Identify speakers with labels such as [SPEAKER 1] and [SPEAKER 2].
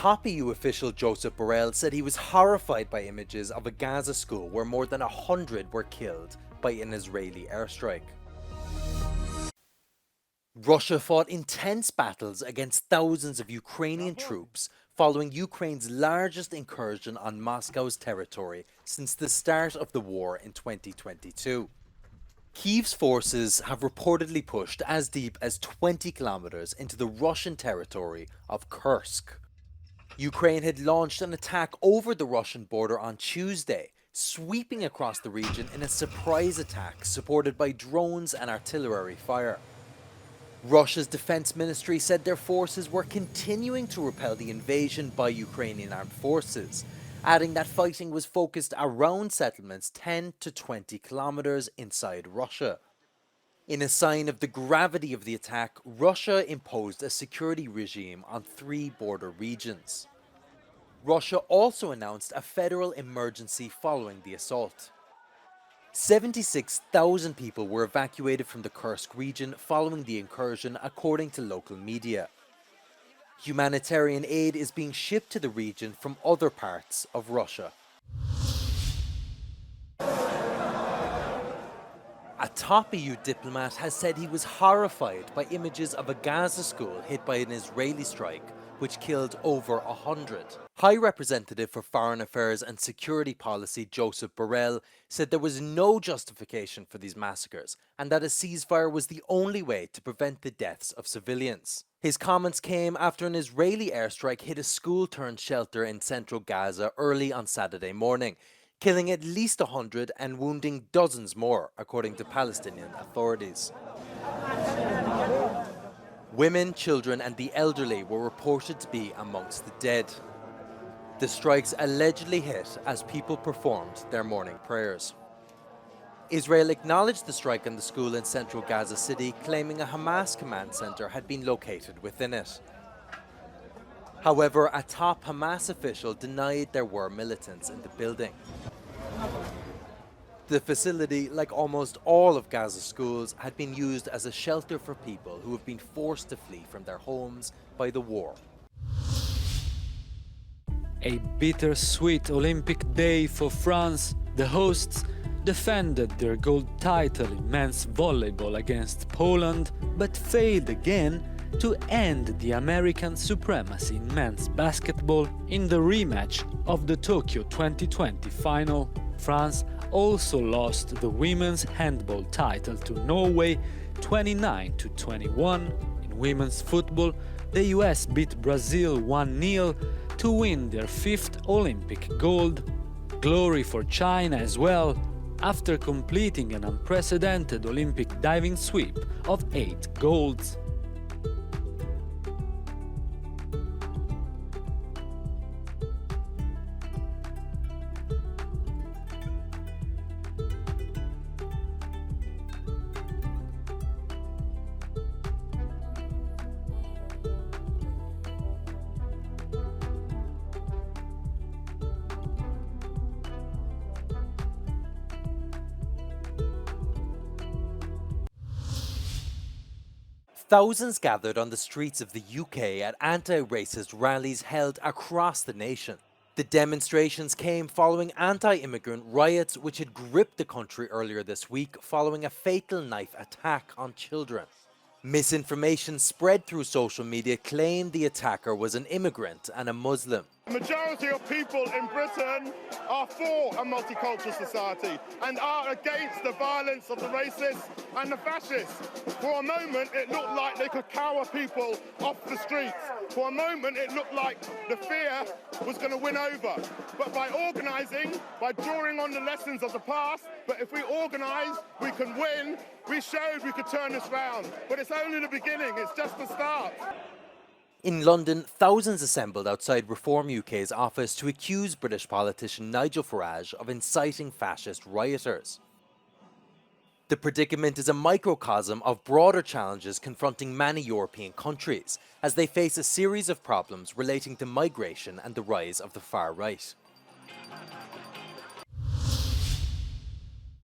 [SPEAKER 1] top EU official Joseph Borrell said he was horrified by images of a Gaza school where more than 100 were killed by an Israeli airstrike. Russia fought intense battles against thousands of Ukrainian troops following Ukraine's largest incursion on Moscow's territory since the start of the war in 2022. Kyiv's forces have reportedly pushed as deep as 20 kilometers into the Russian territory of Kursk. Ukraine had launched an attack over the Russian border on Tuesday, sweeping across the region in a surprise attack supported by drones and artillery fire. Russia's defense ministry said their forces were continuing to repel the invasion by Ukrainian armed forces, adding that fighting was focused around settlements 10 to 20 kilometers inside Russia. In a sign of the gravity of the attack, Russia imposed a security regime on 3 border regions. Russia also announced a federal emergency following the assault. 76,000 people were evacuated from the Kursk region following the incursion, according to local media. Humanitarian aid is being shipped to the region from other parts of Russia. A top EU diplomat has said he was horrified by images of a Gaza school hit by an Israeli strike, which killed over 100. High Representative for Foreign Affairs and Security Policy Joseph Borrell said there was no justification for these massacres and that a ceasefire was the only way to prevent the deaths of civilians. His comments came after an Israeli airstrike hit a school-turned-shelter in central Gaza early on Saturday morning, killing at least 100 and wounding dozens more, according to Palestinian authorities. Women, children and the elderly were reported to be amongst the dead. The strikes allegedly hit as people performed their morning prayers. Israel acknowledged the strike on the school in central Gaza City, claiming a Hamas command center had been located within it. However, a top Hamas official denied there were militants in the building. The facility, like almost all of Gaza's schools, had been used as a shelter for people who have been forced to flee from their homes by the war.
[SPEAKER 2] A bittersweet Olympic day for France. The hosts defended their gold title in men's volleyball against Poland, but failed again to end the American supremacy in men's basketball in the rematch of the Tokyo 2020 final. France also lost the women's handball title to Norway 29-21. In women's football, the US beat Brazil 1-0 to win their 5th Olympic gold. Glory for China as well, after completing an unprecedented Olympic diving sweep of 8 golds.
[SPEAKER 1] Thousands gathered on the streets of the UK at anti-racist rallies held across the nation. The demonstrations came following anti-immigrant riots which had gripped the country earlier this week following a fatal knife attack on children. Misinformation spread through social media claimed the attacker was an immigrant and a Muslim.
[SPEAKER 3] The majority of people in Britain are for a multicultural society and are against the violence of the racists and the fascists. For a moment, it looked like they could cower people off the streets. For a moment, it looked like the fear was going to win over. But by organising, by drawing on the lessons of the past, but if we organise, we can win. We showed we could turn this round. But it's only the beginning, it's just the start.
[SPEAKER 1] In London, thousands assembled outside Reform UK's office to accuse British politician Nigel Farage of inciting fascist rioters. The predicament is a microcosm of broader challenges confronting many European countries as they face a series of problems relating to migration and the rise of the far right.